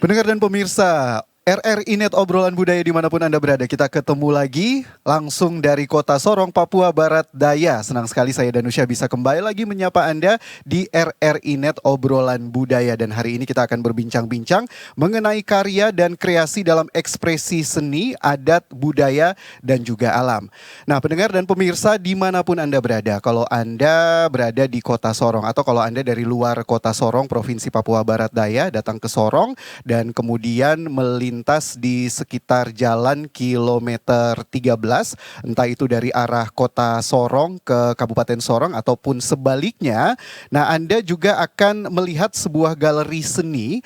Pendengar dan pemirsa RRI Net Obrolan Budaya dimanapun Anda berada, kita ketemu lagi langsung dari kota Sorong, Papua Barat Daya. Senang sekali saya Danusya bisa kembali lagi menyapa Anda di RRI Net Obrolan Budaya. Dan hari ini kita akan berbincang-bincang mengenai karya dan kreasi dalam ekspresi seni, adat, budaya, dan juga alam. Nah, pendengar dan pemirsa dimanapun Anda berada, kalau Anda berada di kota Sorong atau kalau Anda dari luar kota Sorong, Provinsi Papua Barat Daya, datang ke Sorong dan kemudian melintas di sekitar jalan kilometer 13, entah itu dari arah kota Sorong ke Kabupaten Sorong ataupun sebaliknya. Nah, Anda juga akan melihat sebuah galeri seni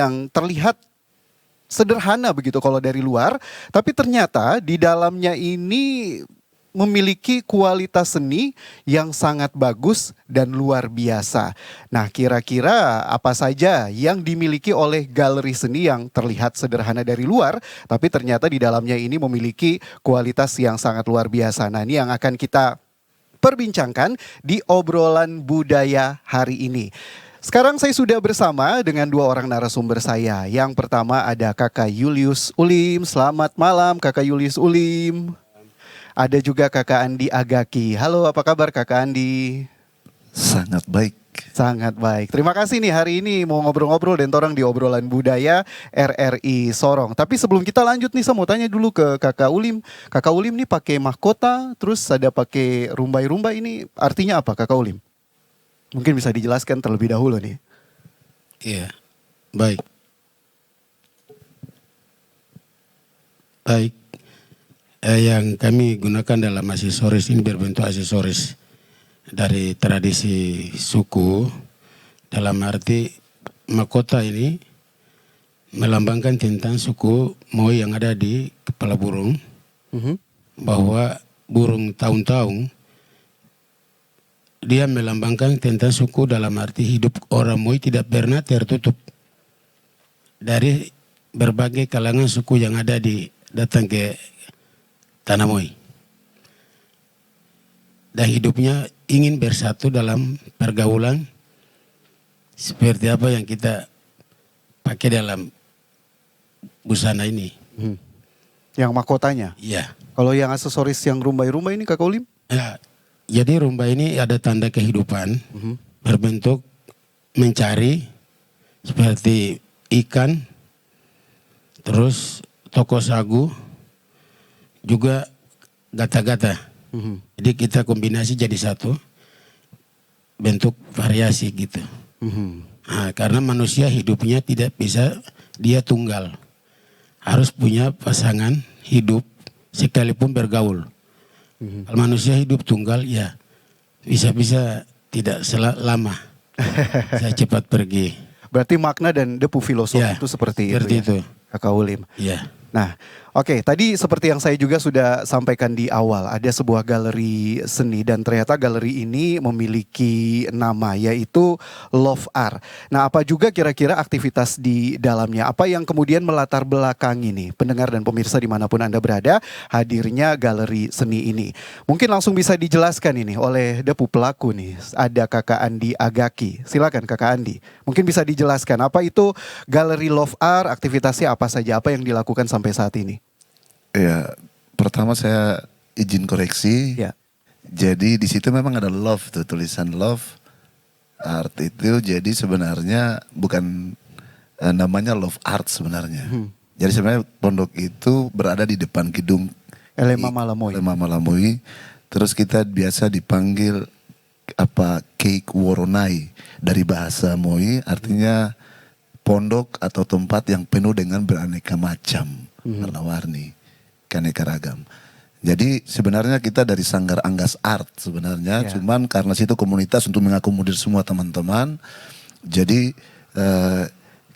yang terlihat sederhana begitu kalau dari luar, tapi ternyata di dalamnya ini memiliki kualitas seni yang sangat bagus dan luar biasa. Nah, kira-kira apa saja yang dimiliki oleh galeri seni yang terlihat sederhana dari luar, tapi ternyata di dalamnya ini memiliki kualitas yang sangat luar biasa. Nah, ini yang akan kita perbincangkan di obrolan budaya hari ini. Sekarang saya sudah bersama dengan dua orang narasumber saya. Yang pertama ada Kakak Julius Ulim. Selamat malam Kakak Julius Ulim. Ada juga Kakak Andi Agaki. Halo, apa kabar Kakak Andi? Sangat baik. Sangat baik. Terima kasih nih hari ini mau ngobrol-ngobrol dan orang di obrolan budaya RRI Sorong. Tapi sebelum kita lanjut nih, saya mau tanya dulu ke Kakak Ulim. Kakak Ulim nih pakai mahkota, terus ada pakai rumbai-rumbai, ini artinya apa Kakak Ulim? Mungkin bisa dijelaskan terlebih dahulu nih. Iya, baik. Baik. Yang kami gunakan dalam aksesoris ini berbentuk aksesoris dari tradisi suku, dalam arti mahkota ini melambangkan tentang suku Moi yang ada di kepala burung, bahwa burung tahun-tahun dia melambangkan tentang suku, dalam arti hidup orang Moi tidak pernah tertutup dari berbagai kalangan suku yang ada di datang ke Tanah Moi. Dan hidupnya ingin bersatu dalam pergaulan seperti apa yang kita pakai dalam busana ini. Yang mahkotanya? Iya. Kalau yang aksesoris yang rumbai-rumbai ini Kakak Ulim? Ya, jadi rumbai ini ada tanda kehidupan, berbentuk mencari seperti ikan, terus toko sagu, juga gata-gata. Jadi kita kombinasi jadi satu, bentuk variasi gitu. Nah, karena manusia hidupnya tidak bisa dia tunggal, harus punya pasangan hidup sekalipun bergaul. Kalau manusia hidup tunggal ya bisa-bisa tidak lama, saya cepat pergi. Berarti makna dan depu filosofi Ya, itu seperti seperti itu ya, itu. Kakak Ulim. Iya. Nah, oke, tadi seperti yang saya juga sudah sampaikan di awal, ada sebuah galeri seni dan ternyata galeri ini memiliki nama, yaitu Love Art. Nah, apa juga kira-kira aktivitas di dalamnya? Apa yang kemudian melatar belakangi nih pendengar dan pemirsa dimanapun Anda berada hadirnya galeri seni ini? Mungkin langsung bisa dijelaskan ini oleh depu pelaku nih. Ada Kakak Andi Agaki. Silakan Kakak Andi. Mungkin bisa dijelaskan apa itu galeri Love Art, aktivitasnya apa saja, apa yang dilakukan sampai saat ini? Ya, pertama saya izin koreksi. Ya. Jadi di situ memang ada love tuh, tulisan love art itu. Jadi sebenarnya bukan namanya love art sebenarnya. Jadi sebenarnya pondok itu berada di depan gedung Elema Malamoy. Elema Malamoy. Terus kita biasa dipanggil Keik Woronai, dari bahasa Moi artinya pondok atau tempat yang penuh dengan beraneka macam, warna-warni, keaneka ragam. Jadi sebenarnya kita dari Sanggar Anggas Art sebenarnya, cuman karena situ komunitas untuk mengakomodir semua teman-teman, jadi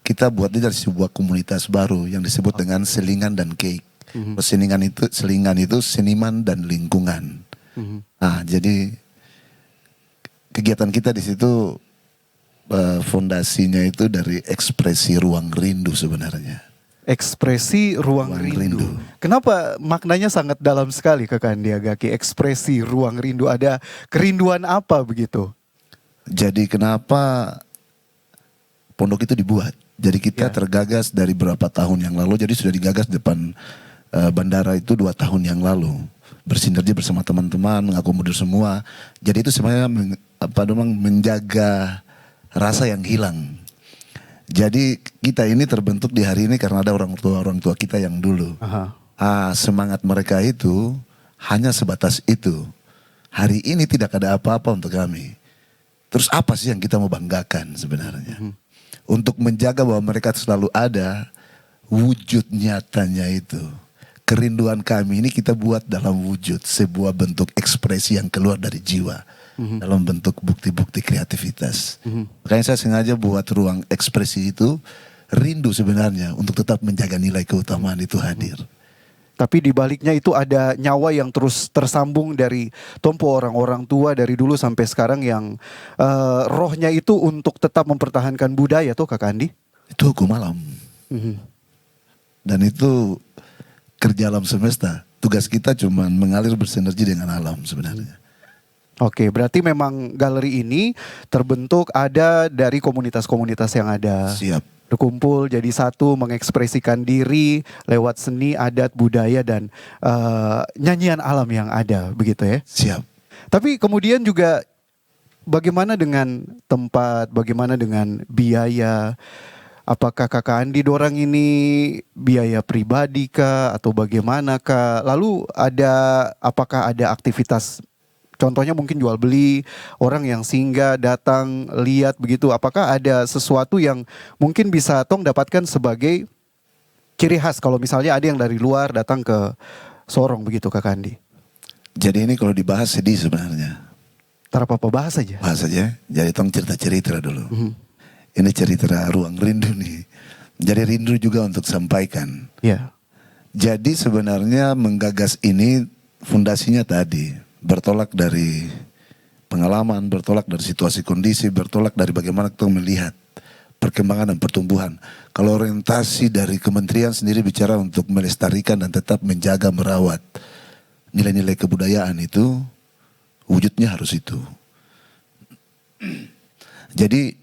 kita buatnya dari sebuah komunitas baru yang disebut dengan Selingan dan Keik. Selingan itu seniman dan lingkungan. Nah, jadi kegiatan kita di situ fondasinya itu dari ekspresi ruang rindu sebenarnya. Ekspresi ruang rindu. Kenapa maknanya sangat dalam sekali Kakak Andi Agaki? Ekspresi ruang rindu, ada kerinduan apa begitu? Jadi kenapa pondok itu dibuat? Jadi kita tergagas dari berapa tahun yang lalu. Jadi sudah digagas depan bandara itu 2 tahun yang lalu. Bersinergi bersama teman-teman, mengakomodir semua. Jadi itu sebenarnya menjaga rasa yang hilang. Jadi kita ini terbentuk di hari ini karena ada orang tua kita yang dulu. Semangat mereka itu hanya sebatas itu. Hari ini tidak ada apa-apa untuk kami. Terus apa sih yang kita mau banggakan sebenarnya? Untuk menjaga bahwa mereka selalu ada, wujud nyatanya itu. Kerinduan kami ini kita buat dalam wujud sebuah bentuk ekspresi yang keluar dari jiwa. Dalam bentuk bukti-bukti kreativitas. Makanya saya sengaja buat ruang ekspresi itu rindu sebenarnya untuk tetap menjaga nilai keutamaan itu hadir. Tapi di baliknya itu ada nyawa yang terus tersambung dari tompo orang-orang tua dari dulu sampai sekarang yang rohnya itu untuk tetap mempertahankan budaya tuh Kakak Andi. Itu hukum alam. Dan itu kerja alam semesta. Tugas kita cuma mengalir bersinergi dengan alam sebenarnya. Oke, berarti memang galeri ini terbentuk ada dari komunitas-komunitas yang ada. Siap. Berkumpul jadi satu, mengekspresikan diri lewat seni, adat, budaya, dan nyanyian alam yang ada, begitu ya? Siap. Tapi kemudian juga bagaimana dengan tempat, bagaimana dengan biaya? Apakah Kakak Andi dorang ini biaya pribadi kah atau bagaimana kah? Lalu apakah ada aktivitas, contohnya mungkin jual beli, orang yang singgah datang lihat begitu. Apakah ada sesuatu yang mungkin bisa tong dapatkan sebagai ciri khas kalau misalnya ada yang dari luar datang ke Sorong begitu Kakak Andi? Jadi ini kalau dibahas sedih sebenarnya. Tak apa-apa, bahas aja. Bahas aja. Jadi tong cerita-cerita dulu. Ini cerita ruang rindu nih. Jadi rindu juga untuk sampaikan. Ya. Jadi sebenarnya menggagas ini fondasinya tadi. Bertolak dari pengalaman, bertolak dari situasi kondisi, bertolak dari bagaimana kita melihat perkembangan dan pertumbuhan. Kalau orientasi dari kementerian sendiri bicara untuk melestarikan dan tetap menjaga, merawat nilai-nilai kebudayaan itu, wujudnya harus itu. Jadi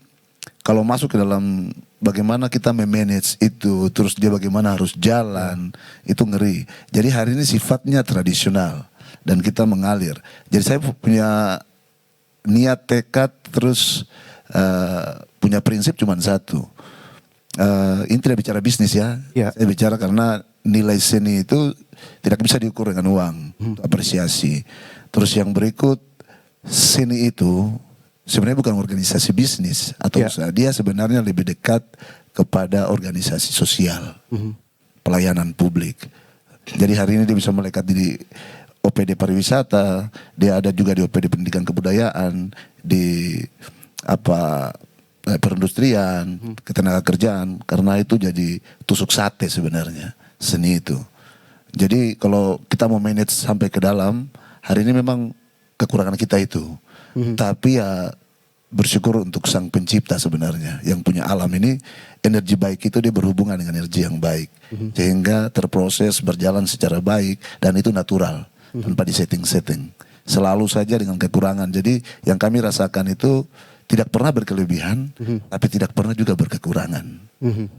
kalau masuk ke dalam bagaimana kita memanage itu, terus dia bagaimana harus jalan, itu ngeri. Jadi hari ini sifatnya tradisional dan kita mengalir. Jadi saya punya niat, tekad, terus punya prinsip cuma satu. Ini tidak bicara bisnis ya. Saya bicara karena nilai seni itu tidak bisa diukur dengan uang, apresiasi. Terus yang berikut, seni itu sebenarnya bukan organisasi bisnis atau usaha. Dia sebenarnya lebih dekat kepada organisasi sosial, pelayanan publik. Jadi hari ini dia bisa melekat di OPD pariwisata, dia ada juga di OPD pendidikan kebudayaan, di perindustrian, ketenaga kerjaan. Karena itu jadi tusuk sate sebenarnya seni itu. Jadi kalau kita mau manage sampai ke dalam, hari ini memang kekurangan kita itu. Tapi ya bersyukur untuk sang pencipta sebenarnya yang punya alam ini, energi baik itu dia berhubungan dengan energi yang baik. Sehingga terproses, berjalan secara baik dan itu natural tanpa disetting-setting. Selalu saja dengan kekurangan. Jadi yang kami rasakan itu tidak pernah berkelebihan, tapi tidak pernah juga berkekurangan.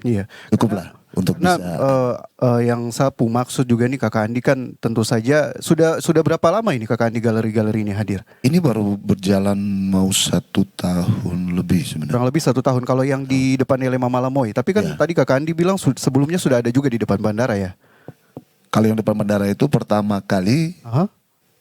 Iya. Cukuplah untuk bisa. Yang saya maksud juga nih Kakak Andi kan tentu saja sudah berapa lama ini Kakak Andi galeri-galeri ini hadir? Ini baru berjalan mau 1 tahun lebih sebenarnya. Kurang lebih 1 tahun kalau yang di depan Elema Malamoy. Tapi kan tadi Kakak Andi bilang sebelumnya sudah ada juga di depan bandara ya? Kalau yang depan bandara itu pertama kali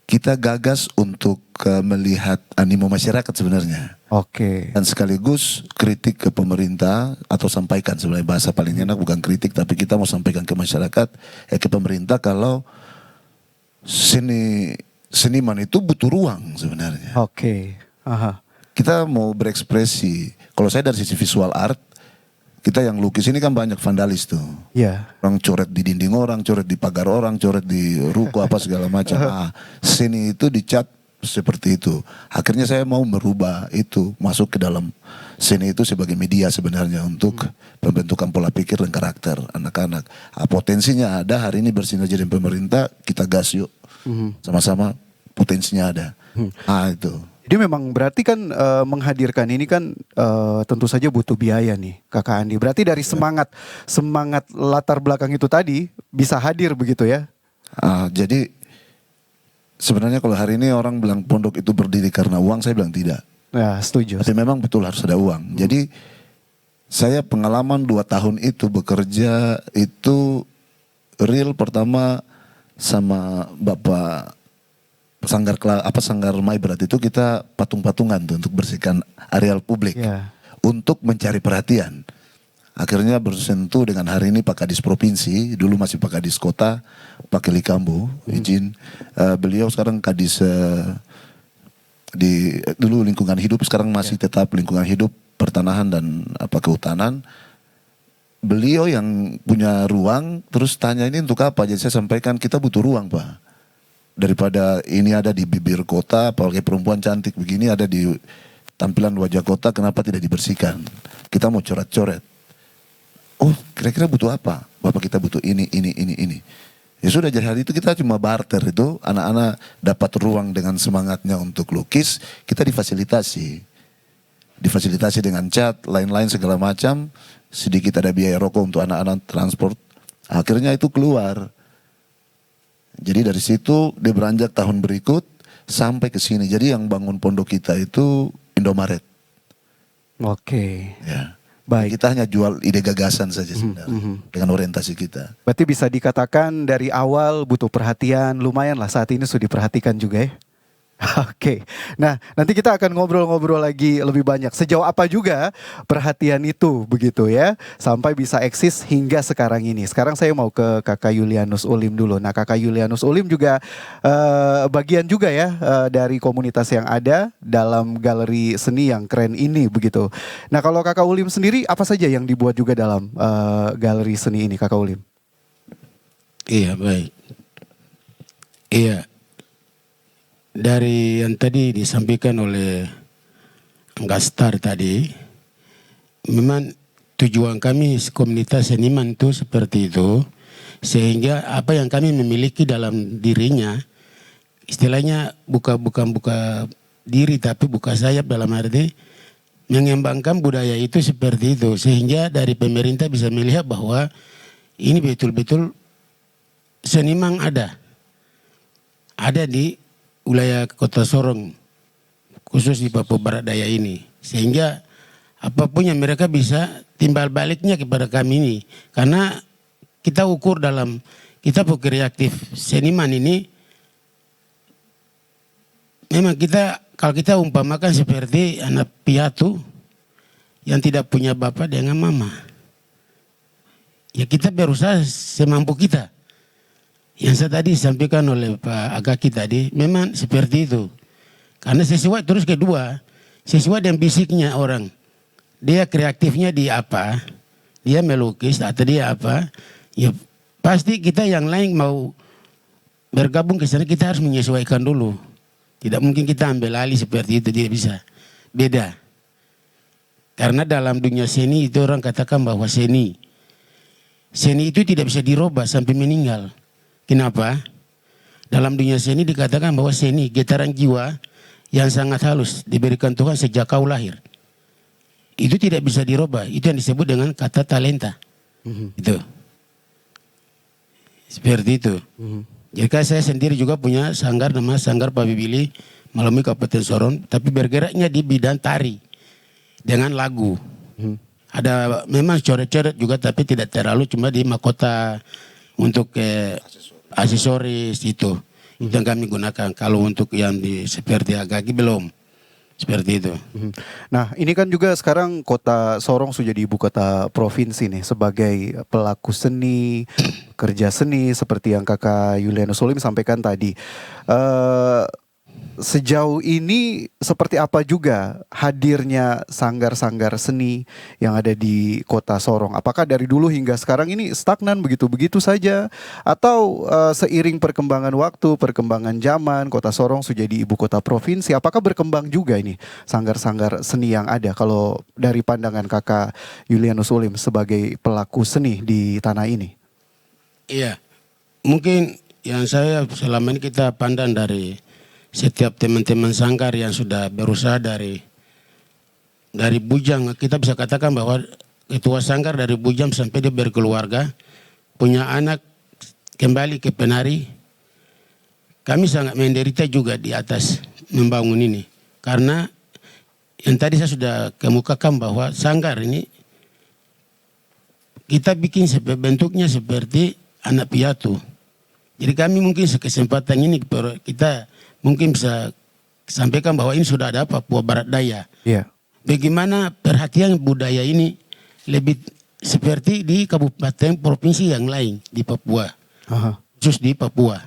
kita gagas untuk melihat animo masyarakat sebenarnya. Oke. Dan sekaligus kritik ke pemerintah atau sampaikan, sebenarnya bahasa paling enak bukan kritik tapi kita mau sampaikan ke masyarakat, ke pemerintah kalau seniman itu butuh ruang sebenarnya. Oke. Kita mau berekspresi. Kalau saya dari sisi visual art, kita yang lukis ini kan banyak vandalis tuh. Iya. Orang coret di dinding orang, coret di pagar orang, coret di ruko apa segala macam. Seni itu dicat seperti itu. Akhirnya saya mau merubah itu, masuk ke dalam seni itu sebagai media sebenarnya untuk pembentukan pola pikir dan karakter anak-anak. Potensinya ada, hari ini bersinergi dengan pemerintah, kita gas yuk. Sama-sama potensinya ada. Itu. Jadi memang berarti kan menghadirkan ini kan tentu saja butuh biaya nih Kakak Andi. Berarti dari semangat latar belakang itu tadi bisa hadir begitu ya? Jadi sebenarnya kalau hari ini orang bilang pondok itu berdiri karena uang, saya bilang tidak. Ya setuju. Tapi memang betul harus ada uang. Jadi saya pengalaman 2 tahun itu bekerja itu real pertama sama Bapak Sanggar Maibrat itu kita patung-patungan tuh untuk bersihkan areal publik Ya. untuk mencari perhatian. Akhirnya bersentuh dengan hari ini Pak Kadis Provinsi, dulu masih Pak Kadis Kota, Pak Keli Kambo, izin. Beliau sekarang Kadis dulu lingkungan hidup, sekarang masih tetap lingkungan hidup, pertanahan dan kehutanan. Beliau yang punya ruang, terus tanya ini untuk apa? Jadi saya sampaikan kita butuh ruang Pak. Daripada ini ada di bibir kota, apalagi perempuan cantik begini ada di tampilan wajah kota, kenapa tidak dibersihkan? Kita mau coret-coret. Oh, kira-kira butuh apa? Bapak kita butuh ini. Ya sudah, jadi hari itu kita cuma barter itu, anak-anak dapat ruang dengan semangatnya untuk lukis, kita difasilitasi. Difasilitasi dengan cat, lain-lain segala macam, sedikit ada biaya rokok untuk anak-anak transport. Akhirnya itu keluar. Jadi dari situ dia beranjak tahun berikut sampai ke sini. Jadi yang bangun pondok kita itu Indomaret. Oke. Ya. Baik. Kita hanya jual ide gagasan saja sebenarnya dengan orientasi kita. Berarti bisa dikatakan dari awal butuh perhatian, lumayan lah saat ini sudah diperhatikan juga ya. Oke, nah nanti kita akan ngobrol-ngobrol lagi lebih banyak. Sejauh apa juga perhatian itu begitu ya, sampai bisa eksis hingga sekarang ini. Sekarang saya mau ke Kakak Julianus Ulim dulu. Nah Kakak Julianus Ulim juga bagian juga ya dari komunitas yang ada dalam galeri seni yang keren ini begitu. Nah kalau Kakak Ulim sendiri apa saja yang dibuat juga dalam galeri seni ini Kakak Ulim? Iya baik. Iya. Dari yang tadi disampaikan oleh Gastar tadi, memang tujuan kami komunitas seniman itu seperti itu, sehingga apa yang kami memiliki dalam dirinya, istilahnya bukan buka diri tapi buka sayap dalam arti mengembangkan budaya itu seperti itu, sehingga dari pemerintah bisa melihat bahwa ini betul-betul seniman ada di wilayah Kota Sorong, khusus di Papua Barat Daya ini. Sehingga apapun yang mereka bisa timbal baliknya kepada kami ini. Karena kita ukur dalam, kita kreatif seniman ini, memang kalau kita umpamakan seperti anak piatu yang tidak punya bapak dengan mama. Ya kita berusaha semampu kita. Yang saya tadi sampaikan oleh Pak Agaki tadi, memang seperti itu. Karena sesuai, terus kedua, sesuai dengan fisiknya orang. Dia kreatifnya di apa, dia melukis atau dia apa, ya pasti kita yang lain mau bergabung ke sana kita harus menyesuaikan dulu. Tidak mungkin kita ambil alih seperti itu, tidak bisa. Beda. Karena dalam dunia seni itu orang katakan bahwa seni itu tidak bisa dirubah sampai meninggal. Kenapa? Dalam dunia seni dikatakan bahwa seni, getaran jiwa yang sangat halus diberikan Tuhan sejak kau lahir. Itu tidak bisa dirubah. Itu yang disebut dengan kata talenta. Itu. Seperti itu. Jadi saya sendiri juga punya sanggar namanya Sanggar Pak Bibili melalui Kabupaten Sorong, tapi bergeraknya di bidang tari dengan lagu. Ada memang coret-coret juga tapi tidak terlalu, cuma di mahkota untuk aksesoris itu yang kami gunakan. Kalau untuk yang seperti Agaki belum seperti itu. Nah ini kan juga sekarang Kota Sorong sudah jadi ibu kota provinsi nih sebagai pelaku seni, kerja seni seperti yang Kakak Julianus Ulim sampaikan tadi. Sejauh ini seperti apa juga hadirnya sanggar-sanggar seni yang ada di Kota Sorong? Apakah dari dulu hingga sekarang ini stagnan begitu-begitu saja? Atau seiring perkembangan waktu, perkembangan zaman, Kota Sorong sudah jadi ibu kota provinsi, apakah berkembang juga ini sanggar-sanggar seni yang ada? Kalau dari pandangan Kakak Julianus Ulim sebagai pelaku seni di tanah ini? Iya, mungkin yang saya selama ini kita pandang dari setiap teman-teman sanggar yang sudah berusaha dari bujang, kita bisa katakan bahwa ketua sanggar dari bujang sampai dia berkeluarga, punya anak, kembali ke penari. Kami sangat menderita juga di atas membangun ini. Karena yang tadi saya sudah kemukakan bahwa sanggar ini kita bikin bentuknya seperti anak piatu. Jadi kami mungkin kesempatan ini kita mungkin bisa sampaikan bahwa ini sudah ada Papua Barat Daya. Iya. Bagaimana perhatian budaya ini lebih seperti di kabupaten provinsi yang lain di Papua. Aha. Khusus di Papua.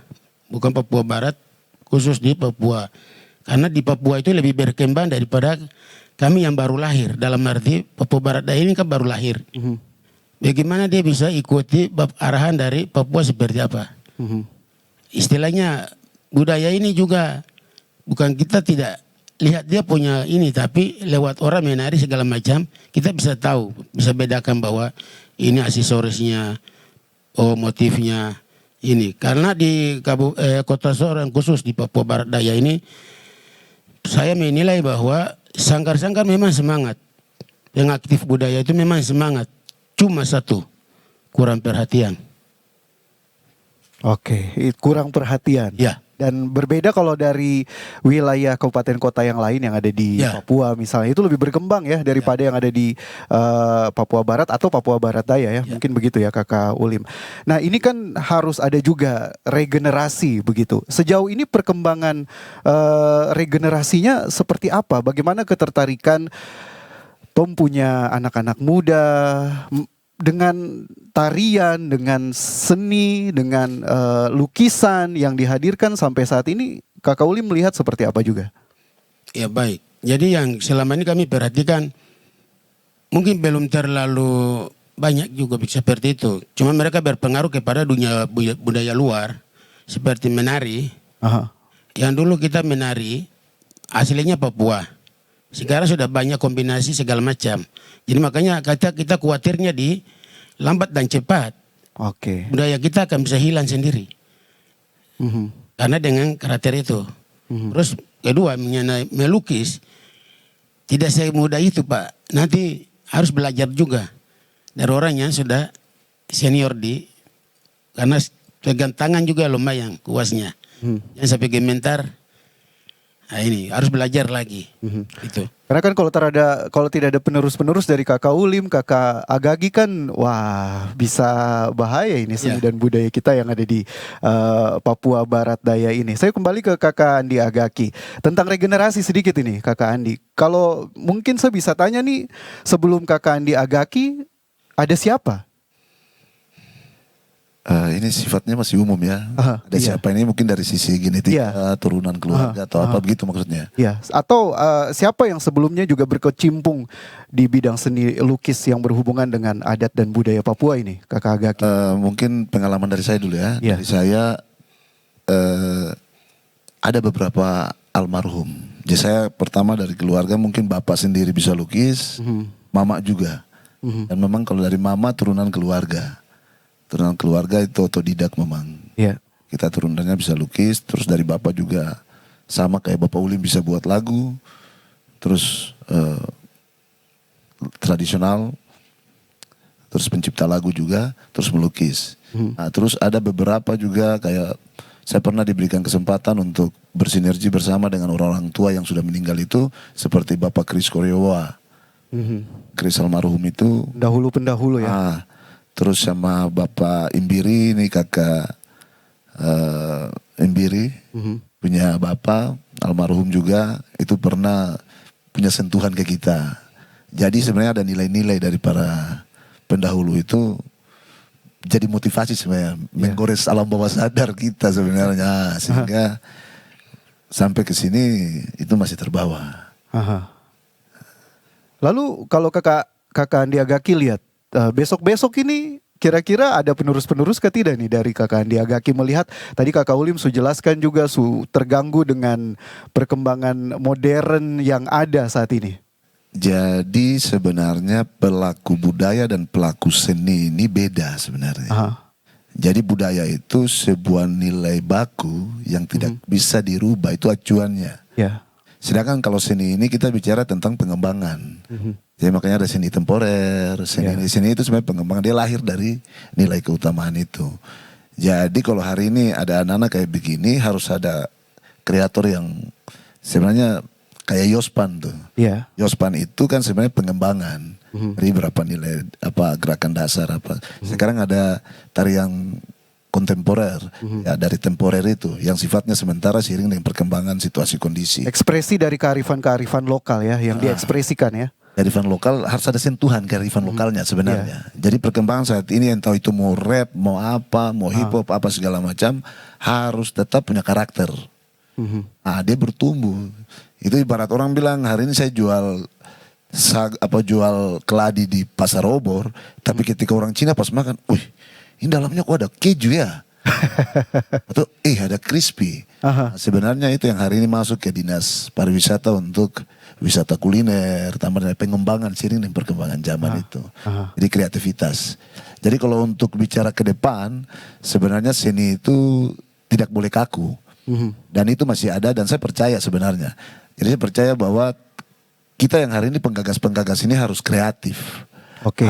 Bukan Papua Barat, khusus di Papua. Karena di Papua itu lebih berkembang daripada kami yang baru lahir. Dalam arti Papua Barat Daya ini kan baru lahir. Bagaimana dia bisa ikuti arahan dari Papua seperti apa? Istilahnya budaya ini juga bukan kita tidak lihat dia punya ini, tapi lewat orang menari segala macam kita bisa tahu, bisa bedakan bahwa ini aksesorisnya, oh motifnya ini. Karena di Kota Sorong khusus di Papua Barat Daya ini saya menilai bahwa sanggar-sanggar memang semangat, yang aktif budaya itu memang semangat, cuma satu, kurang perhatian. Oke, kurang perhatian. Ya. Dan berbeda kalau dari wilayah kabupaten kota yang lain yang ada di Ya. Papua misalnya, itu lebih berkembang ya daripada yang ada di Papua Barat atau Papua Barat Daya ya. Mungkin begitu ya Kakak Ulim. Nah ini kan harus ada juga regenerasi begitu. Sejauh ini perkembangan regenerasinya seperti apa? Bagaimana ketertarikan Tom punya anak-anak muda dengan tarian, dengan seni, dengan lukisan yang dihadirkan sampai saat ini, Kakak Ulim melihat seperti apa juga? Ya baik. Jadi yang selama ini kami perhatikan mungkin belum terlalu banyak juga seperti itu. Cuma mereka berpengaruh kepada dunia budaya luar seperti menari. Aha. Yang dulu kita menari aslinya Papua. Sekarang sudah banyak kombinasi segala macam. Jadi makanya kita khawatirnya di lambat dan cepat. Oke. Budaya kita akan bisa hilang sendiri. Karena dengan karakter itu. Terus kedua mengenai melukis. Tidak semudah itu Pak. Nanti harus belajar juga. Dari orang yang sudah senior karena pegang tangan juga lumayan kuasnya. Jangan sampai gementar. Nah ini harus belajar lagi. Itu. Karena kan kalau tidak ada penerus-penerus dari Kakak Ulim, Kakak Agagi kan, wah bisa bahaya ini seni dan budaya kita yang ada di Papua Barat Daya ini. Saya kembali ke Kakak Andi Agaki tentang regenerasi sedikit ini, Kakak Andi. Kalau mungkin saya bisa tanya nih, sebelum Kakak Andi Agaki ada siapa? Ini sifatnya masih umum ya. Ada siapa ini mungkin dari sisi genetika, turunan keluarga atau apa begitu maksudnya? Ya, atau siapa yang sebelumnya juga berkecimpung di bidang seni lukis yang berhubungan dengan adat dan budaya Papua ini, Kakak Agaki? Mungkin pengalaman dari saya dulu ya. Iya. Dari saya ada beberapa almarhum. Jadi saya pertama dari keluarga mungkin bapak sendiri bisa lukis, mama juga. Dan memang kalau dari mama turunan keluarga. Turunan keluarga itu otodidak memang. Iya. Kita turunannya bisa lukis, terus dari bapak juga sama kayak Bapak Ulim bisa buat lagu, terus tradisional, terus pencipta lagu juga, terus melukis. Nah, terus ada beberapa juga kayak saya pernah diberikan kesempatan untuk bersinergi bersama dengan orang-orang tua yang sudah meninggal itu, seperti Bapak Kris Koryowa. Kris almarhum itu. Pendahulu ya. Terus sama Bapak Imbiri, ini kakak Imbiri, punya bapak almarhum juga, itu pernah punya sentuhan ke kita. Jadi sebenarnya ada nilai-nilai dari para pendahulu itu jadi motivasi sebenarnya, menggores alam bawah sadar kita sebenarnya, sehingga sampai ke sini itu masih terbawa. Lalu kalau kakak Andi Agaki lihat, besok-besok ini kira-kira ada penerus-penerus ke tidak nih dari Kakak Andi Agaki melihat tadi Kakak Ulim sudah jelaskan juga terganggu dengan perkembangan modern yang ada saat ini. Jadi sebenarnya pelaku budaya dan pelaku seni ini beda sebenarnya. Jadi budaya itu sebuah nilai baku yang tidak bisa dirubah, itu acuannya. Ya. Sedangkan kalau seni ini kita bicara tentang pengembangan. Jadi makanya ada seni temporer, seni itu sebenarnya pengembangan, dia lahir dari nilai keutamaan itu. Jadi kalau hari ini ada anak-anak kayak begini harus ada kreator yang sebenarnya kayak Yospan tuh. Iya. Yospan itu kan sebenarnya pengembangan dari berapa nilai apa gerakan dasar apa. Sekarang ada tarian kontemporer ya dari temporer itu yang sifatnya sementara seiring dengan perkembangan situasi kondisi. Ekspresi dari kearifan-kearifan lokal ya yang diekspresikan ya. Kearifan lokal harus ada sentuhan kearifan lokalnya sebenarnya. Jadi perkembangan saat ini entah itu mau rap, mau apa, mau hip hop apa segala macam harus tetap punya karakter. Nah, dia bertumbuh. Itu ibarat orang bilang hari ini saya jual jual keladi di pasar obor, tapi ketika orang Cina pas makan, wih, ini dalamnya kok ada keju ya? Atau ada crispy. Nah, sebenarnya itu yang hari ini masuk ke dinas pariwisata untuk wisata kuliner, tambah dengan pengembangan seiring dengan perkembangan zaman itu. Jadi kreativitas. Jadi kalau untuk bicara ke depan, sebenarnya seni itu tidak boleh kaku. Dan itu masih ada dan saya percaya sebenarnya. Jadi saya percaya bahwa kita yang hari ini penggagas-penggagas ini harus kreatif. Oke,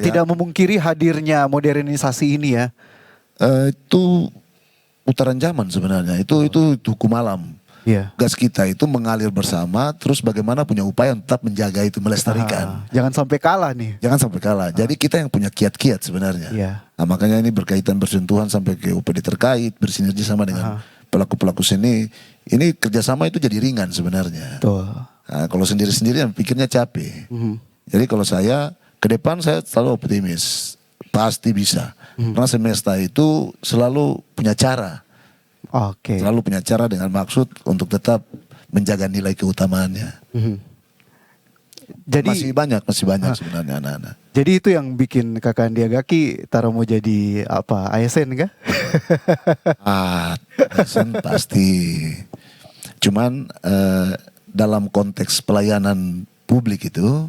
tidak memungkiri hadirnya modernisasi ini ya. Itu putaran zaman sebenarnya. Itu hukum alam. Iya. Gas kita itu mengalir bersama, terus bagaimana punya upaya untuk tetap menjaga itu, melestarikan. Jangan sampai kalah nih. Jangan sampai kalah. Jadi kita yang punya kiat-kiat sebenarnya. Iya. Nah, makanya ini berkaitan bersentuhan sampai ke UPD terkait, bersinergi sama dengan pelaku-pelaku seni. Ini kerjasama itu jadi ringan sebenarnya. Betul. Nah, kalau sendiri-sendiri pikirnya capek. Jadi kalau saya ke depan saya selalu optimis, pasti bisa. Karena Semesta itu selalu punya cara. Oke. Selalu punya cara dengan maksud untuk tetap menjaga nilai keutamaannya. Jadi masih banyak sebenarnya anak-anak. Jadi itu yang bikin Kakak Andiagaki Tara mau jadi apa? ASN kah? ASN pasti. Cuman dalam konteks pelayanan publik itu,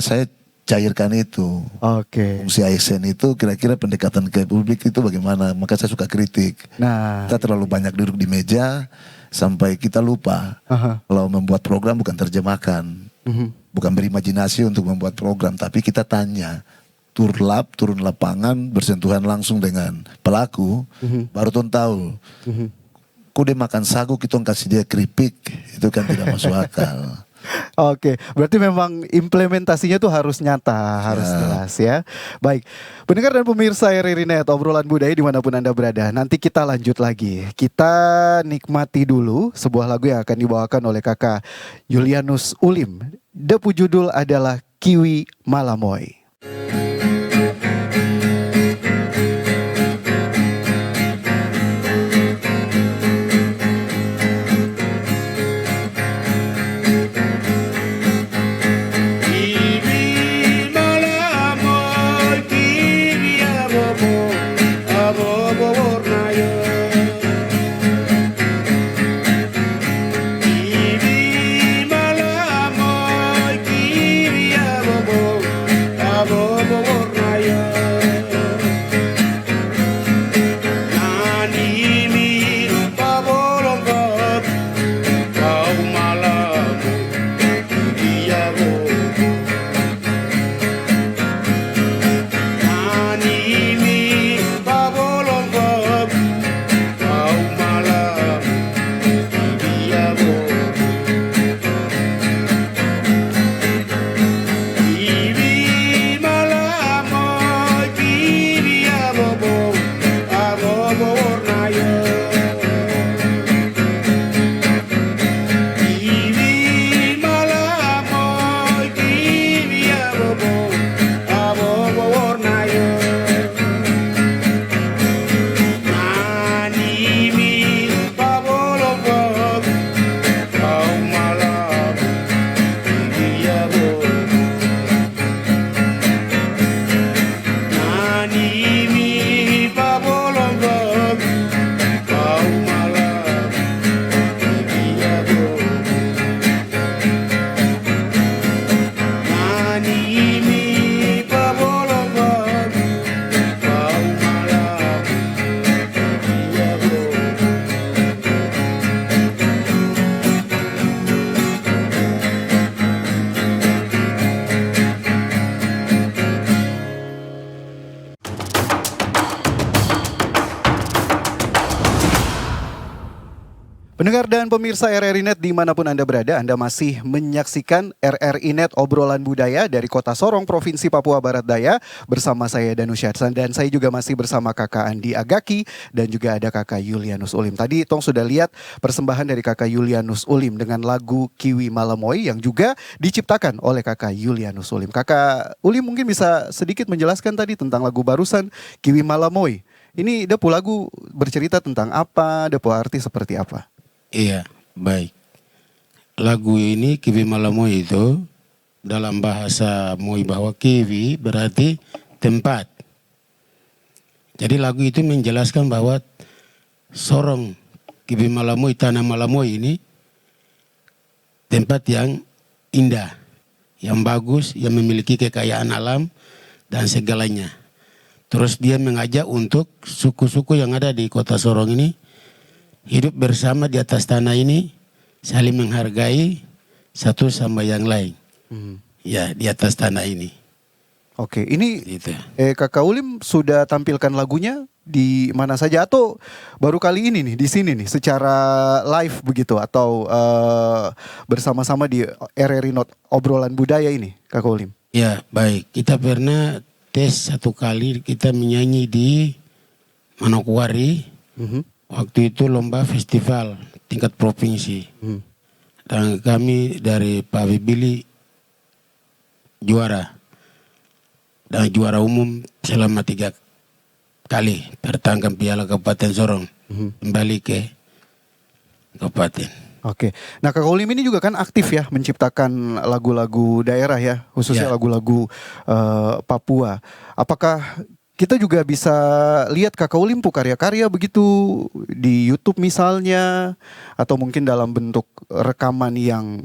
saya cairkan itu. Oke. Fungsi ASN itu kira-kira pendekatan ke publik itu bagaimana? Maka saya suka kritik. Nah, Kita terlalu banyak duduk di meja sampai kita lupa kalau membuat program bukan terjemahkan, bukan berimajinasi untuk membuat program, tapi kita tanya, turun lapangan, bersentuhan langsung dengan pelaku, baru tuh tahu. Kok dia makan sagu, kita kasih dia keripik, itu kan tidak masuk akal. Oke, berarti memang implementasinya tuh harus nyata, harus jelas ya. Baik, pendengar dan pemirsa RRI.net, obrolan budaya dimanapun Anda berada. Nanti kita lanjut lagi. Kita nikmati dulu sebuah lagu yang akan dibawakan oleh kakak Julianus Ulim. Depu judul adalah Kiwi Malamoy. Abo Pendengar dan pemirsa RRI Net dimanapun Anda berada, Anda masih menyaksikan RRI Net obrolan budaya dari Kota Sorong, Provinsi Papua Barat Daya bersama saya Danusyad. Dan saya juga masih bersama kakak Andi Agaki dan juga ada kakak Julianus Ulim. Tadi Tong sudah lihat persembahan dari kakak Julianus Ulim dengan lagu Kiwi Malamoy yang juga diciptakan oleh kakak Julianus Ulim. Kakak Ulim mungkin bisa sedikit menjelaskan tadi tentang lagu barusan Kiwi Malamoy. Ini depu lagu bercerita tentang apa, depu arti seperti apa? Iya, baik. Lagu ini Kiwi Malamoy itu dalam bahasa Moi bahwa kiwi berarti tempat. Jadi lagu itu menjelaskan bahwa Sorong Kiwi Malamoy, tanah Malamoy ini tempat yang indah, yang bagus, yang memiliki kekayaan alam dan segalanya. Terus dia mengajak untuk suku-suku yang ada di kota Sorong ini hidup bersama di atas tanah ini, saling menghargai satu sama yang lain. Ya, di atas tanah ini. Oke, ini Gitu. Kakak Ulim sudah tampilkan lagunya di mana saja atau baru kali ini nih di sini nih secara live begitu atau bersama-sama di RRI Not obrolan budaya ini, Kakak Ulim? Ya, baik. Kita pernah tes satu kali kita menyanyi di Manokwari. Waktu itu lomba festival tingkat provinsi. Dan kami dari Pak Bibili juara. Dan juara umum selama 3 kali pertangkan piala Kabupaten Sorong. Kembali ke Kabupaten. Oke, nah Kakak Ulim ini juga kan aktif ya menciptakan lagu-lagu daerah ya, khususnya Ya. lagu-lagu Papua. Apakah kita juga bisa lihat Kakak Ulim karya-karya begitu di YouTube misalnya, atau mungkin dalam bentuk rekaman yang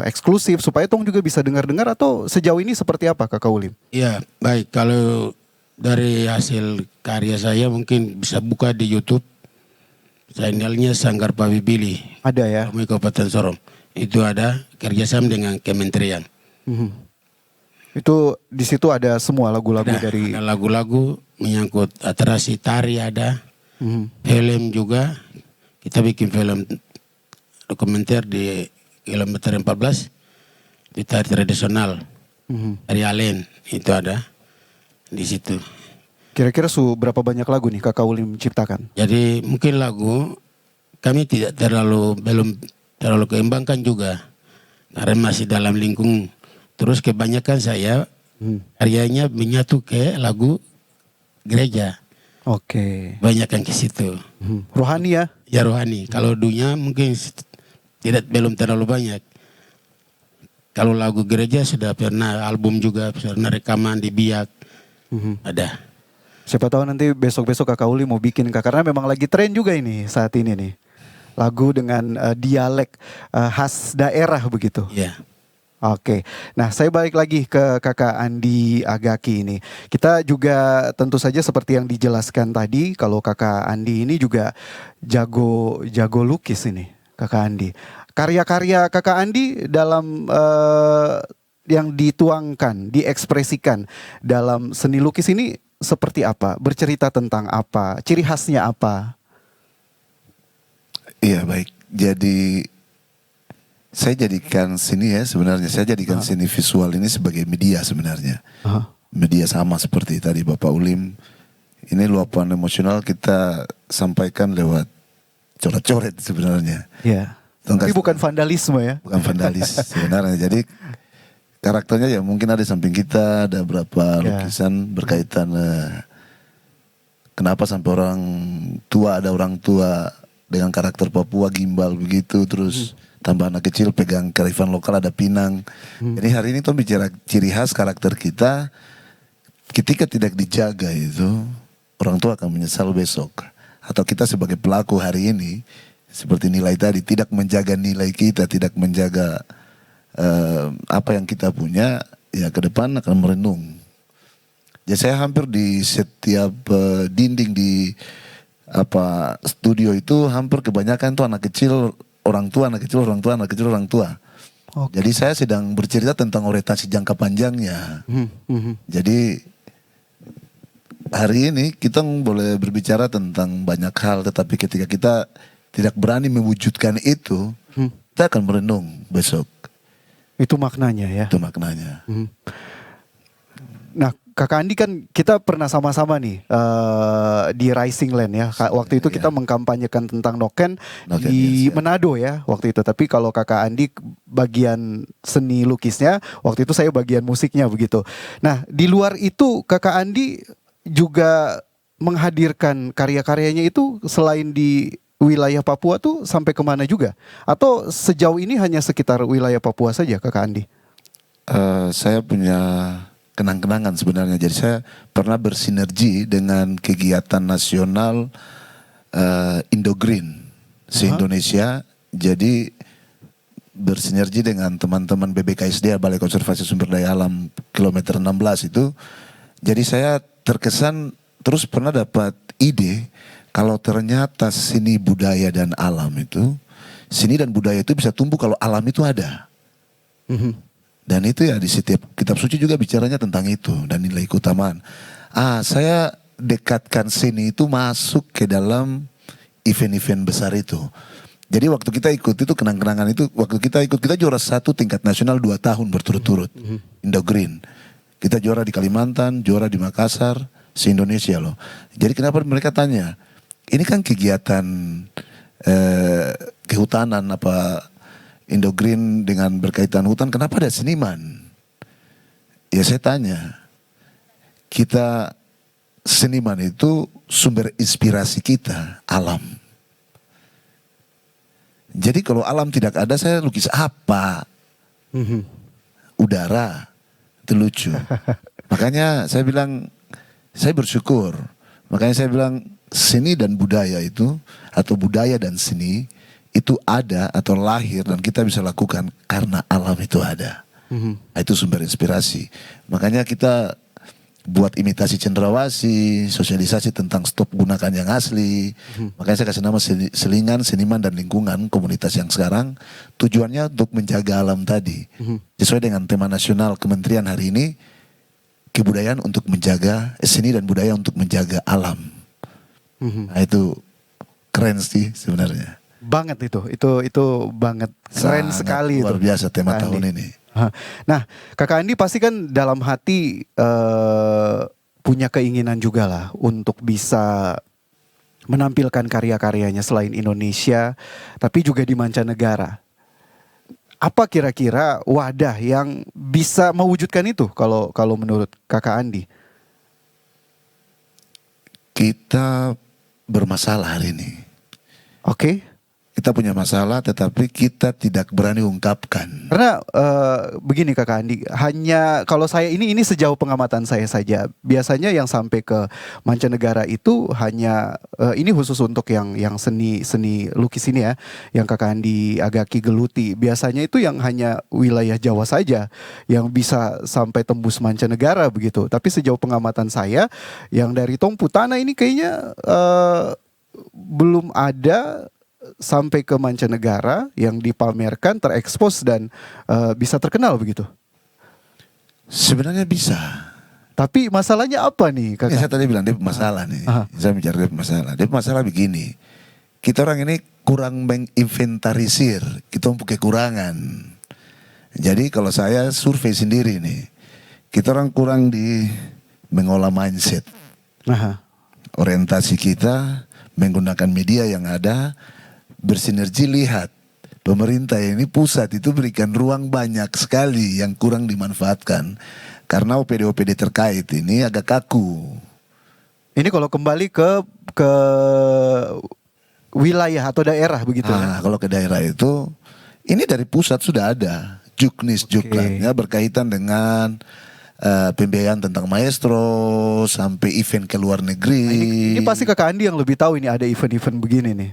eksklusif supaya Tong juga bisa dengar-dengar, atau sejauh ini seperti apa Kakak Ulim? Ya, baik. Kalau dari hasil karya saya mungkin bisa buka di YouTube. Channelnya Sanggar Pak Bibili. Ada ya? Kami Kabupaten Sorong. Itu ada kerjasama dengan kementerian. Itu di situ ada semua lagu-lagu dari. Ada lagu-lagu menyangkut atraksi tari ada. Film juga. Kita bikin film dokumenter di kilometer 14. Di tari tradisional. Tari Alen. Itu ada di situ. Kira-kira berapa banyak lagu nih Kakak Ulim ciptakan? Jadi mungkin lagu kami belum terlalu kembangkan juga. Karena masih dalam lingkung. Terus kebanyakan saya karyanya menyatu ke lagu gereja. Oke. Banyak yang ke situ. Rohani ya? Ya rohani. Kalau dunia mungkin belum terlalu banyak. Kalau lagu gereja sudah pernah album juga, pernah rekaman di Biak. Ada. Siapa tahu nanti besok-besok Kakak Uli mau bikin Kak, karena memang lagi tren juga ini saat ini nih. Lagu dengan dialek khas daerah begitu. Iya. Oke, nah saya balik lagi ke Kakak Andi Agaki ini. Kita juga tentu saja seperti yang dijelaskan tadi, kalau Kakak Andi ini juga jago lukis ini, Kakak Andi. Karya-karya Kakak Andi dalam yang dituangkan, diekspresikan dalam seni lukis ini seperti apa? Bercerita tentang apa? Ciri khasnya apa? Iya baik, jadi saya jadikan sini ya sebenarnya, saya jadikan seni visual ini sebagai media sebenarnya. Media sama seperti tadi Bapak Ulim, ini luapan emosional kita sampaikan lewat coret-coret sebenarnya. Ya. Tapi bukan vandalisme ya? Bukan vandalis sebenarnya, jadi karakternya ya mungkin ada di samping kita, ada berapa lukisan berkaitan kenapa sampai ada orang tua dengan karakter Papua gimbal begitu, terus tambah anak kecil pegang kearifan lokal ada pinang. Jadi hari ini tuh bicara ciri khas karakter kita, ketika tidak dijaga itu orang tua akan menyesal besok. Atau kita sebagai pelaku hari ini seperti nilai tadi, tidak menjaga nilai kita, tidak menjaga apa yang kita punya, ya ke depan akan merenung. Ya saya hampir di setiap dinding di studio itu hampir kebanyakan tuh anak kecil, orang tua, anak kecil, orang tua, anak kecil, orang tua. Okay. Jadi saya sedang bercerita tentang orientasi jangka panjangnya. Jadi hari ini kita boleh berbicara tentang banyak hal, tetapi ketika kita tidak berani mewujudkan itu, kita akan merenung besok. Itu maknanya ya. Itu maknanya. Nah, Kakak Andi kan kita pernah sama-sama nih di Rising Land ya. Waktu itu kita mengkampanyekan tentang Noken Noken, di yes, ya. Manado ya waktu itu. Tapi kalau Kakak Andi bagian seni lukisnya, waktu itu saya bagian musiknya begitu. Nah, di luar itu Kakak Andi juga menghadirkan karya-karyanya itu selain di wilayah Papua tuh sampai kemana juga? Atau sejauh ini hanya sekitar wilayah Papua saja Kakak Andi? Saya punya kenang-kenangan sebenarnya. Jadi saya pernah bersinergi dengan kegiatan nasional Indogreen se-Indonesia. Jadi bersinergi dengan teman-teman BBKSDA, Balai Konservasi Sumber Daya Alam kilometer 16 itu. Jadi saya terkesan terus pernah dapat ide kalau ternyata seni budaya dan alam itu, seni dan budaya itu bisa tumbuh kalau alam itu ada. Dan itu ya di setiap kitab suci juga bicaranya tentang itu dan nilai keutamaan. Saya dekatkan seni itu masuk ke dalam event-event besar itu. Jadi waktu kita ikut itu kenang-kenangan itu, waktu kita ikut kita juara 1 tingkat nasional 2 tahun berturut-turut. Indogreen. Kita juara di Kalimantan, juara di Makassar, se-Indonesia loh. Jadi kenapa mereka tanya, ini kan kegiatan kehutanan apa Indogreen dengan berkaitan hutan, kenapa ada seniman? Ya saya tanya, kita seniman itu sumber inspirasi kita, alam. Jadi kalau alam tidak ada, saya lukis apa? Udara, itu lucu. Makanya saya bilang, saya bersyukur. Makanya saya bilang seni dan budaya itu, atau budaya dan seni, itu ada atau lahir dan kita bisa lakukan karena alam itu ada. Itu sumber inspirasi. Makanya kita buat imitasi cendrawasih, sosialisasi tentang stop gunakan yang asli. Makanya saya kasih nama Selingan, Seniman dan Lingkungan komunitas yang sekarang. Tujuannya untuk menjaga alam tadi. Sesuai dengan tema nasional Kementerian hari ini, kebudayaan untuk menjaga, seni dan budaya untuk menjaga alam. Nah, itu keren sih sebenarnya. Banget itu banget keren sekali luar itu. biasa tema Kak tahun Andi. ini. Nah, Kakak Andi pasti kan dalam hati punya keinginan juga lah untuk bisa menampilkan karya-karyanya selain Indonesia, tapi juga di mancanegara. Apa kira-kira wadah yang bisa mewujudkan itu kalau menurut Kakak Andi? Kita bermasalah hari ini. Oke. Kita punya masalah tetapi kita tidak berani ungkapkan. Karena begini Kakak Andi, hanya kalau saya ini sejauh pengamatan saya saja. Biasanya yang sampai ke mancanegara itu hanya ini khusus untuk yang seni lukis ini ya, yang Kakak Andi agaki geluti. Biasanya itu yang hanya wilayah Jawa saja yang bisa sampai tembus mancanegara begitu. Tapi sejauh pengamatan saya, yang dari Tong Putana ini kayaknya belum ada sampai ke mancanegara yang dipamerkan, terekspos dan bisa terkenal begitu. Sebenarnya bisa. Tapi masalahnya apa nih Kakak? Ini saya tadi bilang dia masalah nih. Saya bicara dia masalah. Dia masalah begini. Kita orang ini kurang menginventarisir. Kita mempunyai kekurangan. Jadi kalau saya survei sendiri nih, kita orang kurang di mengolah mindset. Orientasi kita menggunakan media yang ada, bersinergi. Lihat pemerintah ini pusat itu berikan ruang banyak sekali yang kurang dimanfaatkan karena OPD-OPD terkait ini agak kaku. Ini kalau kembali ke wilayah atau daerah begitu ya? Kalau ke daerah itu ini dari pusat sudah ada juknisnya berkaitan dengan pembiayaan tentang maestro sampai event ke luar negeri. Ini pasti Kakak Andi yang lebih tahu ini ada event-event begini nih.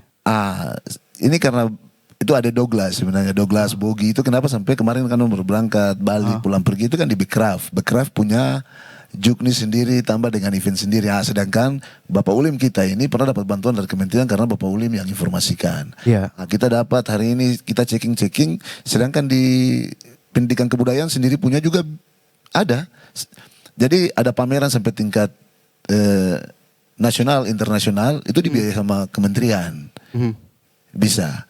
Ini karena itu ada Douglas sebenarnya, Douglas Bogi itu kenapa sampai kemarin kan baru berangkat Bali pulang pergi itu kan di Bekraf. Bekraf punya juknis sendiri tambah dengan event sendiri. Sedangkan Bapak Ulim kita ini pernah dapat bantuan dari kementerian karena Bapak Ulim yang informasikan. Kita dapat hari ini kita checking, sedangkan di pendidikan kebudayaan sendiri punya juga ada. Jadi ada pameran sampai tingkat nasional, internasional itu dibiayai sama kementerian. bisa.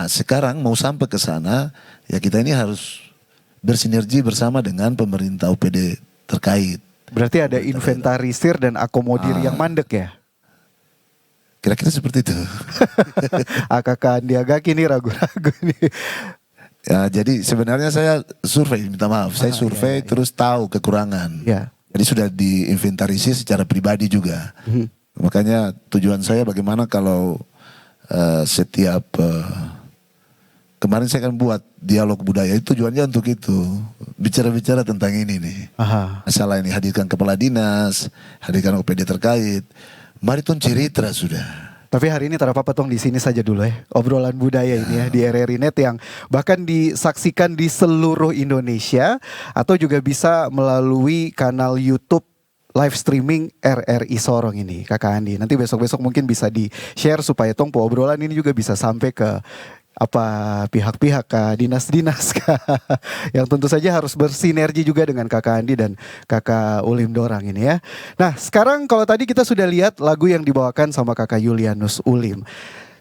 Sekarang mau sampai ke sana, ya kita ini harus bersinergi bersama dengan pemerintah OPD terkait. Berarti ada inventarisir dan akomodir yang mandek ya? Kira-kira seperti itu. Kakak Andi Agaki nih ragu-ragu nih. Ya, jadi sebenarnya saya survei, minta maaf. Saya survei terus tahu kekurangan. Ya. Jadi sudah diinventarisir secara pribadi juga. Makanya tujuan saya bagaimana kalau setiap kemarin saya kan buat dialog budaya, itu tujuannya untuk itu. Bicara-bicara tentang ini nih. Masalah ini, hadirkan kepala dinas, hadirkan OPD terkait. Mari ton cerita sudah. Tapi hari ini Tara Papa tong di sini saja dulu ya. Obrolan budaya ini ya di RRI Net yang bahkan disaksikan di seluruh Indonesia atau juga bisa melalui kanal YouTube live streaming RRI Sorong ini Kakak Andi. Nanti besok-besok mungkin bisa di-share supaya tong obrolan ini juga bisa sampai ke pihak-pihak dinas-dinas yang tentu saja harus bersinergi juga dengan Kakak Andi dan Kakak Ulim Dorang ini ya. Nah sekarang kalau tadi kita sudah lihat lagu yang dibawakan sama Kakak Julianus Ulim.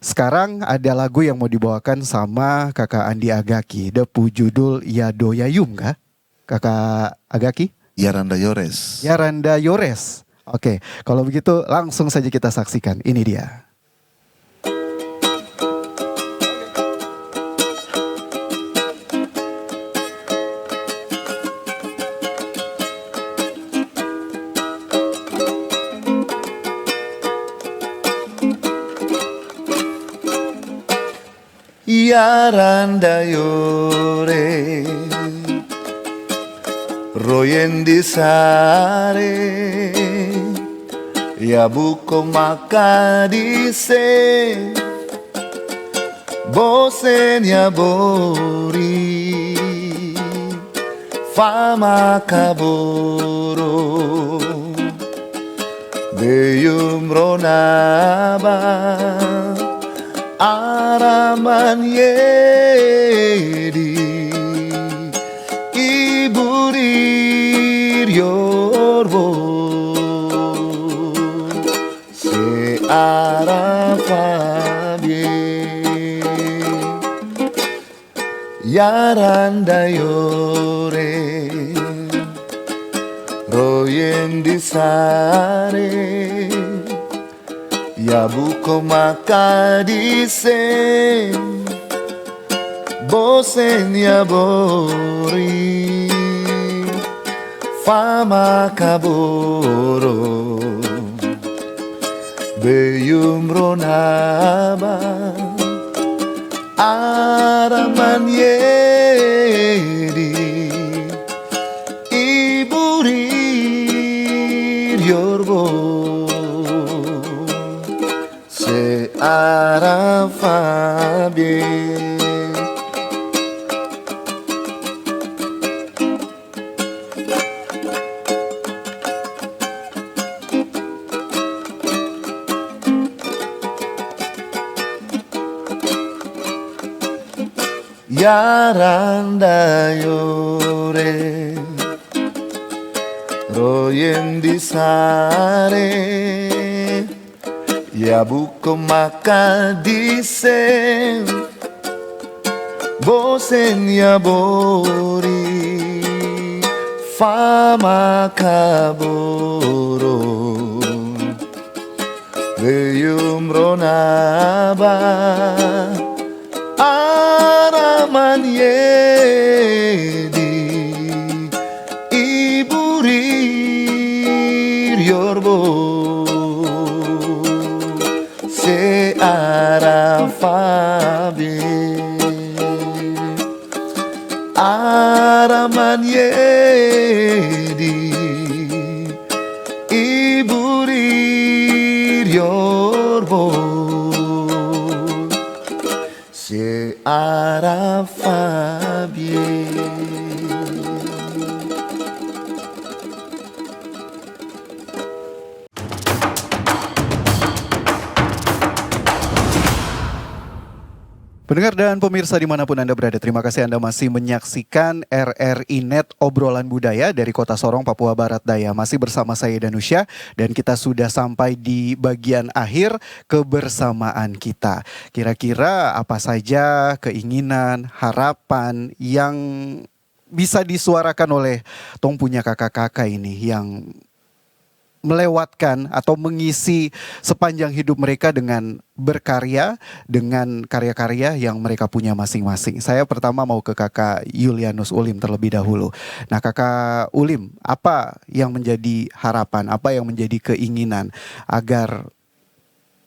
Sekarang ada lagu yang mau dibawakan sama Kakak Andi Agaki. Depu judul Yado Yayum kah? Kakak Agaki? Yaranda Yores. Yaranda Yores. Oke, kalau begitu langsung saja kita saksikan. Ini dia. Yaranda Yore Royen di sare Ya buko maka di se Bosen ya bori Fama kaboro Deyum ronaba Araman yedi Iburir yorbo Se arafabie Yaranda yore Royen di sare Ya buko maka disen Bosen ya bori Fama kaboro Beyum ronaba Araman yedi Iburir yorbo Arafabie Yaranda yore Royen di sare Ya buko maka disen Bosen ya bori Fama kaboro Beyum ronaba Araman yedi Iburir yorbo Se arafabi Araman yedi Iburir yorbo Se arafabi Pendengar dan pemirsa dimanapun Anda berada, terima kasih Anda masih menyaksikan RRI Net Obrolan Budaya dari Kota Sorong, Papua Barat Daya. Masih bersama saya Danusya dan kita sudah sampai di bagian akhir kebersamaan kita. Kira-kira apa saja keinginan, harapan yang bisa disuarakan oleh tong punya kakak-kakak ini yang melewatkan atau mengisi sepanjang hidup mereka dengan berkarya, dengan karya-karya yang mereka punya masing-masing. Saya pertama mau ke kakak Julianus Ulim terlebih dahulu. Nah kakak Ulim, apa yang menjadi harapan, apa yang menjadi keinginan agar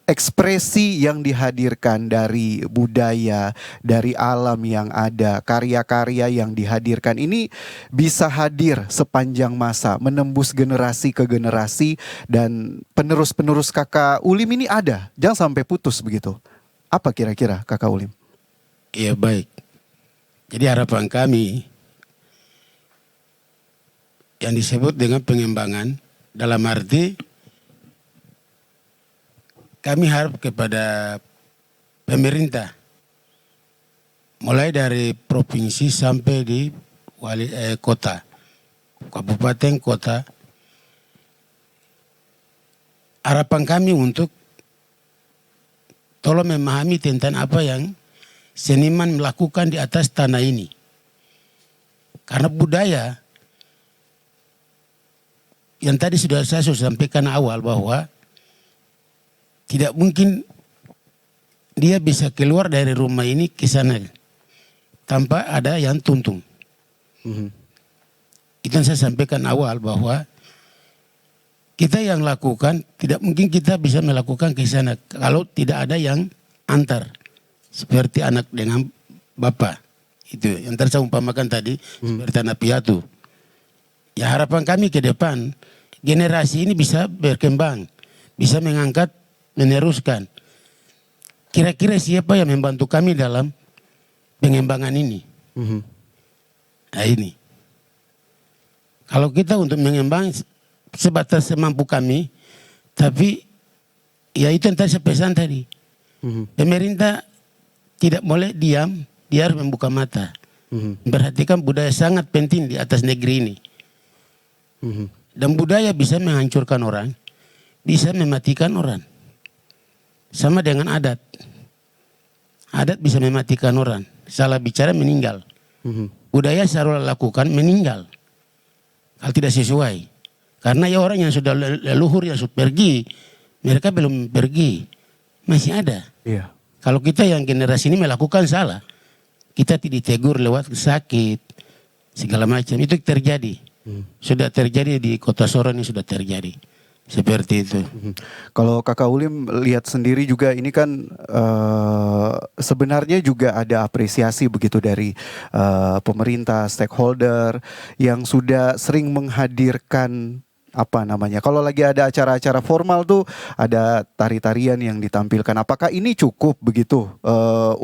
ekspresi yang dihadirkan dari budaya, dari alam yang ada, karya-karya yang dihadirkan ini bisa hadir sepanjang masa, menembus generasi ke generasi, dan penerus-penerus kakak Ulim ini ada, jangan sampai putus begitu. Apa kira-kira kakak Ulim? Iya baik. Jadi harapan kami yang disebut dengan pengembangan dalam arti kami harap kepada pemerintah mulai dari provinsi sampai di kota, kabupaten, kota. Harapan kami untuk tolong memahami tentang apa yang seniman melakukan di atas tanah ini. Karena budaya yang tadi sudah saya sampaikan awal bahwa tidak mungkin dia bisa keluar dari rumah ini ke sana tanpa ada yang tuntun. Itu yang saya sampaikan awal bahwa kita yang lakukan tidak mungkin kita bisa melakukan ke sana kalau tidak ada yang antar. Seperti anak dengan bapak. Itu yang tadi saya umpamakan tadi seperti anak piatu. Ya harapan kami ke depan generasi ini bisa berkembang, bisa mengangkat, meneruskan. Kira-kira siapa yang membantu kami dalam pengembangan ini? Nah ini. Kalau kita untuk mengembang sebatas semampu kami, tapi ya itu yang tadi saya pesan tadi. Pemerintah tidak boleh diam, dia harus membuka mata. Perhatikan budaya sangat penting di atas negeri ini. Dan budaya bisa menghancurkan orang, bisa mematikan orang. Sama dengan adat. Adat bisa mematikan orang. Salah bicara meninggal. Budaya selalu lakukan meninggal. Kalau tidak sesuai. Karena ya orang yang sudah leluhur yang sudah pergi. Mereka belum pergi. Masih ada. Iya. Kalau kita yang generasi ini melakukan salah. Kita tidak ditegur lewat sakit. Segala macam. Itu terjadi. Sudah terjadi di Kota Sorong ini sudah terjadi. Seperti itu. Kalau kakak Ulim lihat sendiri juga ini kan sebenarnya juga ada apresiasi begitu dari pemerintah, stakeholder yang sudah sering menghadirkan apa namanya. Kalau lagi ada acara-acara formal tuh ada tari-tarian yang ditampilkan. Apakah ini cukup begitu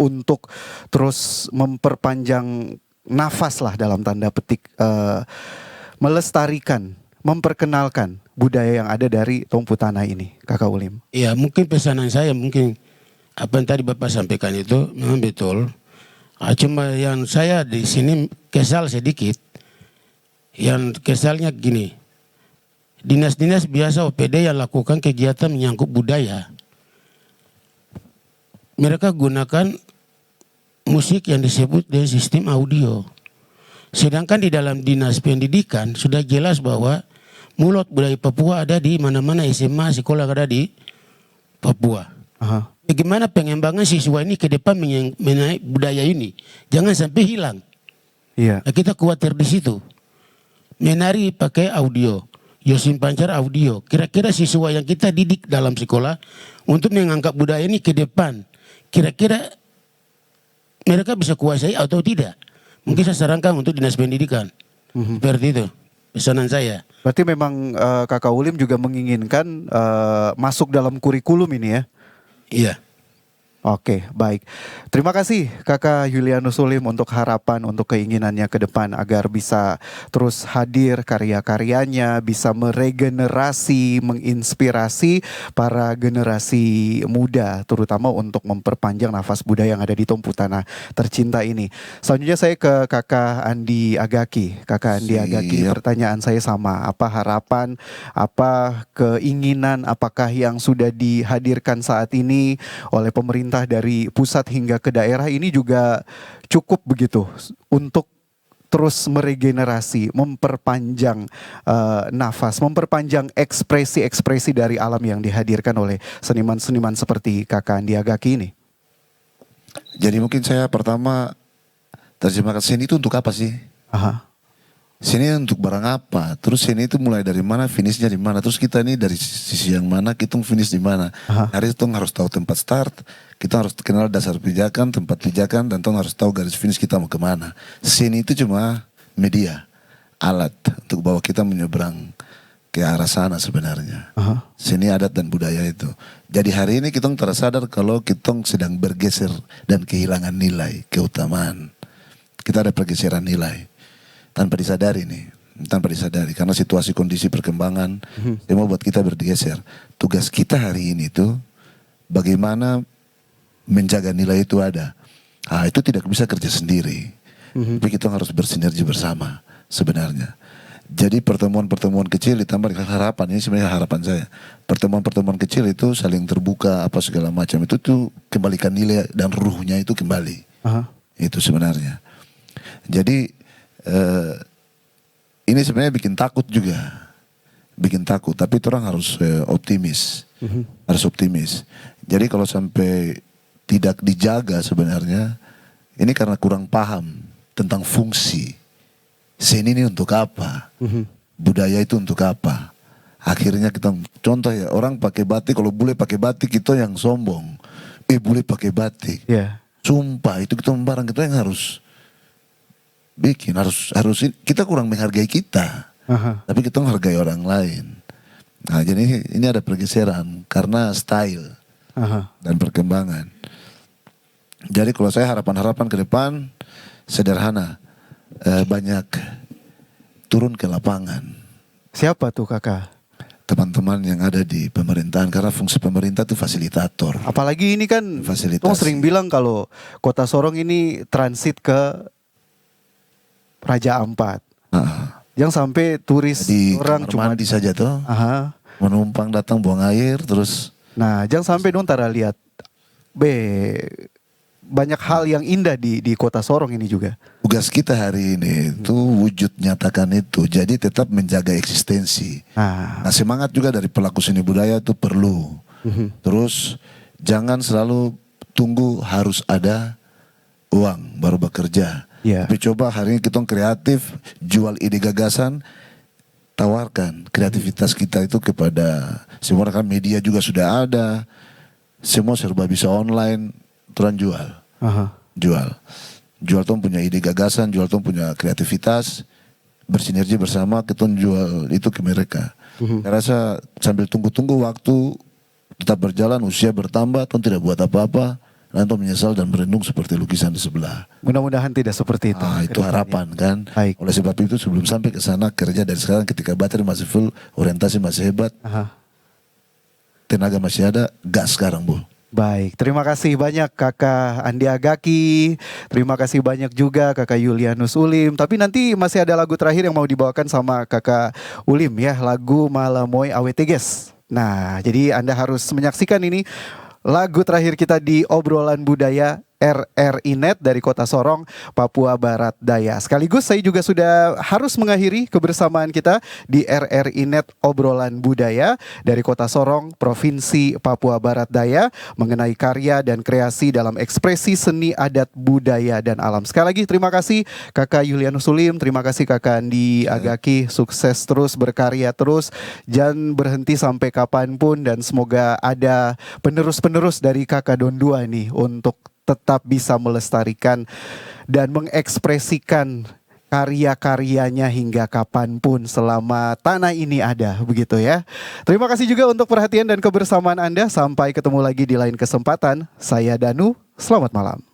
untuk terus memperpanjang nafas lah dalam tanda petik melestarikan, memperkenalkan budaya yang ada dari Tongpu Tanah ini, kakak Ulim? Iya, mungkin pesanan saya mungkin apa yang tadi Bapak sampaikan itu memang betul. Cuma yang saya di sini kesal sedikit. Yang kesalnya gini. Dinas-dinas biasa OPD yang lakukan kegiatan menyangkut budaya. Mereka gunakan musik yang disebut dengan sistem audio. Sedangkan di dalam dinas pendidikan sudah jelas bahwa mulut budaya Papua ada di mana-mana SMA, sekolah ada di Papua. Bagaimana pengembangan siswa ini ke depan mengenai budaya ini? Jangan sampai hilang. Iya. Nah, kita khawatir di situ. Menari pakai audio, Yosin Pancar audio. Kira-kira siswa yang kita didik dalam sekolah untuk mengangkat budaya ini ke depan, kira-kira mereka bisa kuasai atau tidak? Mungkin saya sarankan untuk dinas pendidikan. Seperti itu pesanan saya. Berarti memang kakak Ulim juga menginginkan masuk dalam kurikulum ini ya? Iya. Oke, baik. Terima kasih Kakak Julianus Sulim untuk harapan, untuk keinginannya ke depan agar bisa terus hadir karya-karyanya, bisa meregenerasi, menginspirasi para generasi muda, terutama untuk memperpanjang nafas budaya yang ada di Tumpu Tanah tercinta ini. Selanjutnya saya ke Kakak Andi Agaki. Kakak Andi Agaki, Siap. pertanyaan saya sama. Apa harapan, apa keinginan, apakah yang sudah dihadirkan saat ini oleh pemerintah dari pusat hingga ke daerah ini juga cukup begitu untuk terus meregenerasi, memperpanjang nafas, memperpanjang ekspresi-ekspresi dari alam yang dihadirkan oleh seniman-seniman seperti Kakak Andi Agaki ini? Jadi mungkin saya pertama terjemahkan seni itu untuk apa sih? Aha. Seni untuk barang apa? Terus seni itu mulai dari mana, finishnya di mana? Terus kita ini dari sisi yang mana, kita finish di mana? Aha. Hari itu harus tahu tempat start, kita harus kenal dasar pijakan, tempat pijakan, dan harus tahu garis finish kita mau kemana. Seni itu cuma media, alat untuk bawa kita menyeberang ke arah sana sebenarnya. Aha. Seni, adat, dan budaya itu. Jadi hari ini kita tersadar kalau kita sedang bergeser dan kehilangan nilai, keutamaan. Kita ada pergeseran nilai. Tanpa disadari nih, tanpa disadari karena situasi kondisi perkembangan semua buat kita bergeser. Tugas kita hari ini tuh bagaimana menjaga nilai itu ada. Itu tidak bisa kerja sendiri, tapi kita harus bersinergi bersama sebenarnya. Jadi pertemuan-pertemuan kecil ditambah dengan harapan, ini sebenarnya harapan saya. Pertemuan-pertemuan kecil itu saling terbuka apa segala macam itu tuh kembalikan nilai dan ruhnya itu kembali. Aha. Itu sebenarnya. Jadi ini sebenarnya bikin takut juga, bikin takut. Tapi orang harus optimis, harus optimis. Jadi kalau sampai tidak dijaga sebenarnya, ini karena kurang paham tentang fungsi. Seni ini untuk apa? Budaya itu untuk apa? Akhirnya kita contoh ya, orang pakai batik, kalau boleh pakai batik kita yang sombong. Boleh pakai batik. Ya. Sumpah itu kita barang kita yang harus bikin, harus kita kurang menghargai kita. Aha. Tapi kita menghargai orang lain. Nah, jadi ini ada pergeseran karena style Aha. dan perkembangan. Jadi kalau saya harapan-harapan ke depan sederhana, banyak turun ke lapangan. Siapa tuh Kakak? Teman-teman yang ada di pemerintahan, karena fungsi pemerintah itu fasilitator. Apalagi ini kan, Fasilitasi. Tong sering bilang kalau Kota Sorong ini transit ke Raja Ampat. Yang sampai turis Di orang kamar cuma mandi saja tuh, Aha. menumpang datang buang air terus. Nah, jangan sampai dong tara lihat banyak hal yang indah di Kota Sorong ini juga. Tugas kita hari ini itu wujud nyatakan itu. Jadi tetap menjaga eksistensi. Nah, semangat juga dari pelaku seni budaya itu perlu. Terus jangan selalu tunggu harus ada uang baru bekerja. Ya. Tapi coba hari ini kita kreatif, jual ide gagasan, tawarkan kreativitas kita itu kepada semua. Kan media juga sudah ada, semua serba bisa online, terus jual. Aha. Jual tuh punya ide gagasan, jual tuh punya kreativitas, bersinergi bersama kita jual itu ke mereka. Saya rasa sambil tunggu-tunggu waktu tetap berjalan, usia bertambah, tuh tidak buat apa-apa, nanti menyesal dan merendung seperti lukisan di sebelah. Mudah-mudahan tidak seperti itu. Itu harapan kan. Baik. Oleh sebab itu sebelum sampai ke sana, kerja dari sekarang ketika baterai masih full, orientasi masih hebat, Aha. tenaga masih ada, gas sekarang Bu. Baik, terima kasih banyak Kakak Andi Agaki. Terima kasih banyak juga Kakak Julianus Ulim. Tapi nanti masih ada lagu terakhir yang mau dibawakan sama Kakak Ulim ya, lagu Malamoy Aweteges. Nah, jadi Anda harus menyaksikan ini lagu terakhir kita di obrolan budaya RRI Net dari Kota Sorong, Papua Barat Daya. Sekaligus saya juga sudah harus mengakhiri kebersamaan kita di RRI Net obrolan budaya dari Kota Sorong, Provinsi Papua Barat Daya, mengenai karya dan kreasi dalam ekspresi seni, adat, budaya, dan alam. Sekali lagi terima kasih Kakak Julianus Sulim, terima kasih Kakak Andi Agaki, sukses terus, berkarya terus, jangan berhenti sampai kapanpun, dan semoga ada penerus-penerus dari Kakak Dondua nih untuk tetap bisa melestarikan dan mengekspresikan karya-karyanya hingga kapanpun selama tanah ini ada, begitu ya. Terima kasih juga untuk perhatian dan kebersamaan Anda. Sampai ketemu lagi di lain kesempatan. Saya Danu, selamat malam.